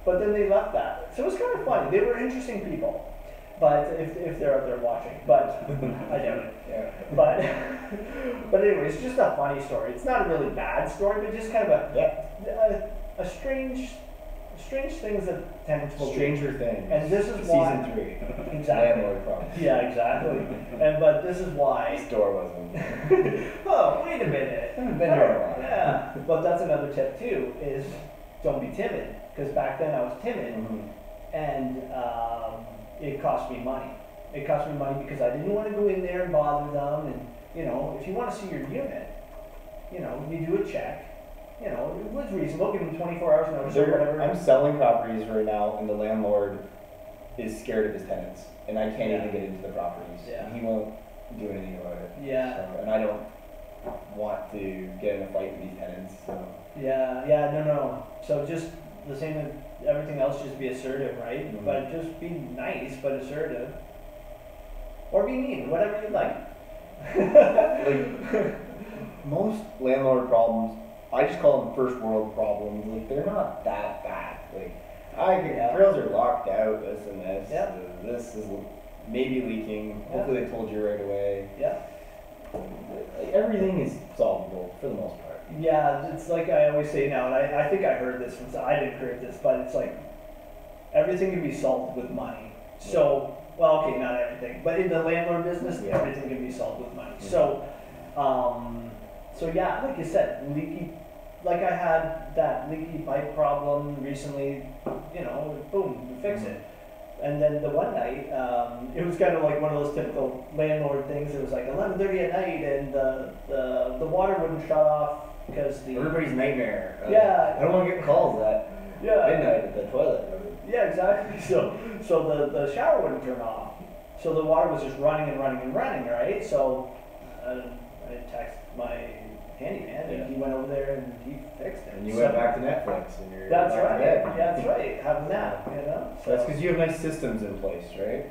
but then they left that. So it was kind of funny. They were interesting people, but if they're out there watching, but I doubt it. Yeah. But anyway, it's just a funny story. It's not a really bad story, but just kind of a strange things that tend to Stranger Things. And this is why. Season 3. Exactly. Landlord problem. Yeah, exactly. But this is why. This door wasn't. Oh, wait a minute. Haven't been here in a while. Yeah. But that's another tip too, is don't be timid. Because back then I was timid, and it cost me money. It cost me money because I didn't want to go in there and bother them. And if you want to see your unit, you do a check. It was reasonable. Give them 24 hours notice or whatever. I'm selling properties right now, and the landlord is scared of his tenants, and I can't even get into the properties. Yeah. He won't do anything about it. Yeah. So, and I don't want to get in a fight with these tenants. So. Yeah, no. So just the same with everything else, just be assertive, right? Mhm. But just be nice, but assertive. Or be mean, whatever you like. Like, most landlord problems, I just call them first world problems. Like, they're not that bad. Like, trails are locked out, this and this. Yeah. This is maybe leaking. Yeah. Hopefully they told you right away. Yeah. Like, everything is solvable for the most part. Yeah, it's like I always say now, and I think I heard this from, I didn't create this, but it's like, everything can be solved with money. So, well, okay, not everything, but in the landlord business, everything can be solved with money. Mhm. So yeah, like you said, leaky like I had that leaky pipe problem recently, you know, boom, we fix it. And then the one night, it was kind of like one of those typical landlord things. It was like 11:30 at night, and the water wouldn't shut off because the Everybody's nightmare. Yeah. I don't want to get calls at midnight at the toilet. Yeah, exactly. So the shower wouldn't turn off. So the water was just running and running and running, right? So I texted my handyman, and he went over there and he fixed it. And you went back to Netflix, and you're That's back right. to bed. Yeah, that's right. Have a nap, you know. So That's because you have nice systems in place, right?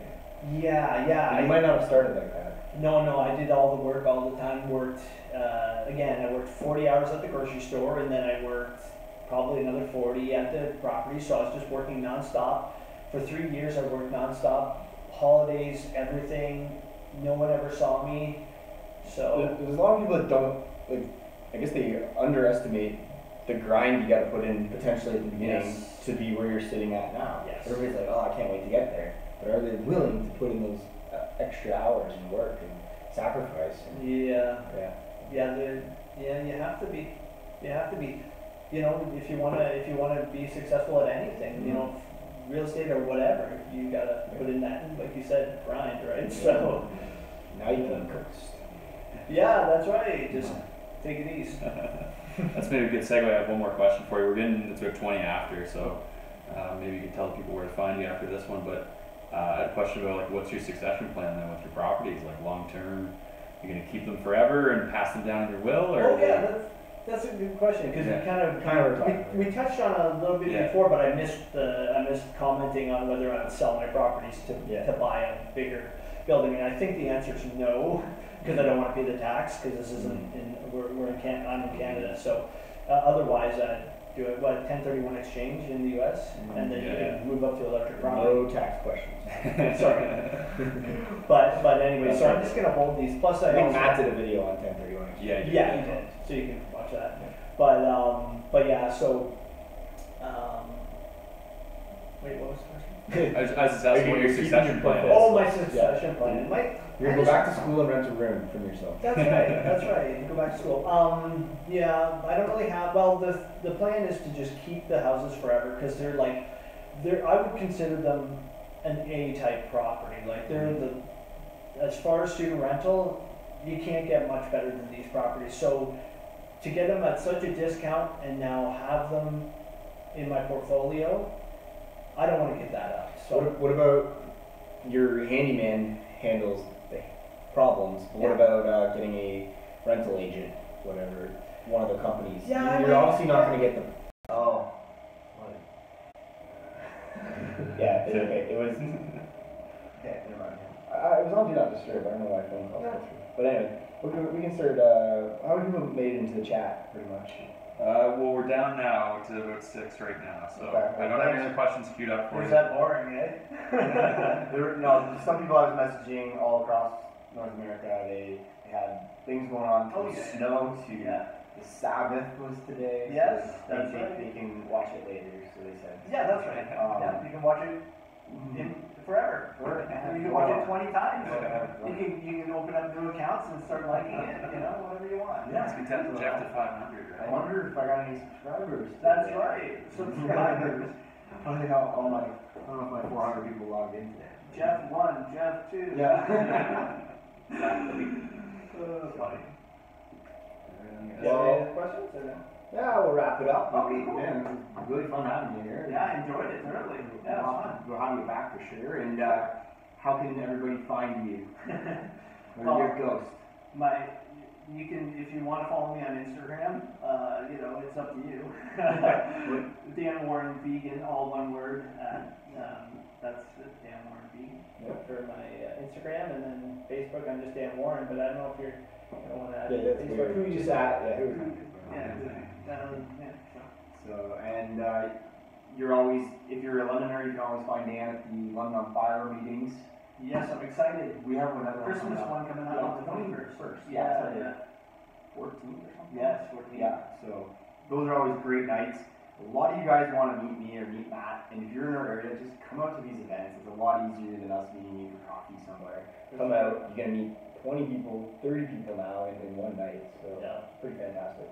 yeah. You might not have started like that. No, I did all the work all the time. Worked again. I worked 40 hours at the grocery store, and then I worked probably another 40 at the property. So I was just working nonstop. For 3 years, I worked nonstop. Holidays, everything. No one ever saw me. So There's a lot of people that don't, like, I guess they underestimate the grind you got to put in potentially at the beginning to be where you're sitting at now. Yes. Everybody's like, oh, I can't wait to get there. But are they willing to put in those extra hours and work and sacrifice? And, yeah. yeah. You have to be. You have to be. You know, if you wanna be successful at anything, you know, real estate or whatever, you gotta put in that, like you said, grind, right? So Now you can coast. yeah, that's right. Just take it easy. That's maybe a good segue. I have one more question for you. We're getting it's about 20 after, so maybe you can tell people where to find you after this one. But I had a question about like what's your succession plan then with your properties, like long term. You're gonna keep them forever and pass them down in your will, or? Oh yeah, that's a good question because we touched on it a little bit before, but I missed commenting on whether I would sell my properties to buy a bigger building, and I think the answer is no, because I don't want to pay the tax because this isn't I'm in Canada, so otherwise I'd do it 1031 exchange in the U.S. and then you can move up to a larger property. No tax questions. Sorry, but anyway, so I'm just gonna hold these. Plus I think Matt did a video on 1031. Yeah, he did. So you can watch that. But yeah, so wait, what was the question? I was just asking what your succession plan is. Oh, my succession plan. You're gonna go back to school and rent a room from yourself. That's right. That's right. You go back to school. Yeah, I don't really have. Well, the plan is to just keep the houses forever because I would consider them an A-type property. Like as far as student rental, you can't get much better than these properties. So to get them at such a discount and now have them in my portfolio, I don't want to give that up. So what about your handyman handles the problems? But what about getting a rental agent, whatever, one of the companies? Yeah, you're obviously not going to get them. Oh. Yeah, it's okay. It was. Okay, never mind. It was on Do Not Disturb. I don't know why phone calls go through. But anyway, we can start. How many people made it into the chat, pretty much? Well, we're down now to about 6 right now, so I don't have any other questions queued up for you. is that boring, eh? No, some people I was messaging all across North America. They had things going on. Snow to the Sabbath was today. Yes, so that's right. They can watch it later. So they said. Yeah, that's right. Yeah, you can watch it forever. You can watch it 20 times. You can open up new accounts and start liking it. You know, whatever you want. Yeah, let's get Jeff to 500, right? I wonder if I got any subscribers. That's right. Subscribers. I don't know if my 400 people logged in today. Jeff 1, Jeff 2. Yeah. Funny. Well, Any questions or no? yeah, we'll wrap it up. Okay, cool. Man, it was really fun having you here. Yeah, I enjoyed it thoroughly. Yeah, it was fun. We'll have you back for sure. And how can everybody find you? Or your ghost? You can, if you want to follow me on Instagram, you know, it's up to you. Dan Warren Vegan, all one word. That's Dan Warren Vegan for my Instagram, and then Facebook. I'm just Dan Warren, but I don't know if you don't want to add Facebook. Who you just at? So, and you're always, if you're a Londoner, you can always find Dan at the London on Fire meetings. Yes, I'm excited. We have another Christmas one coming out on the 21st. Yeah. 14th or something? Yes, 14th. Yeah, so those are always great nights. A lot of you guys want to meet me or meet Matt, and if you're in our area, just come out to these events. It's a lot easier than us meeting you for coffee somewhere. Come out, you're going to meet 20 people, 30 people now in one night, so pretty fantastic.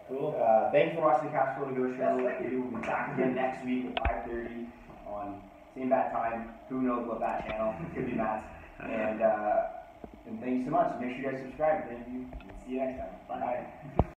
So. Cool. Thank you for watching the Cash Flow to Go show. We will be back again next week at 5:30 on same bad time. Who knows what that channel? Could be Matt's. And thank you so much. Make sure you guys subscribe. Thank you. See you next time. Bye.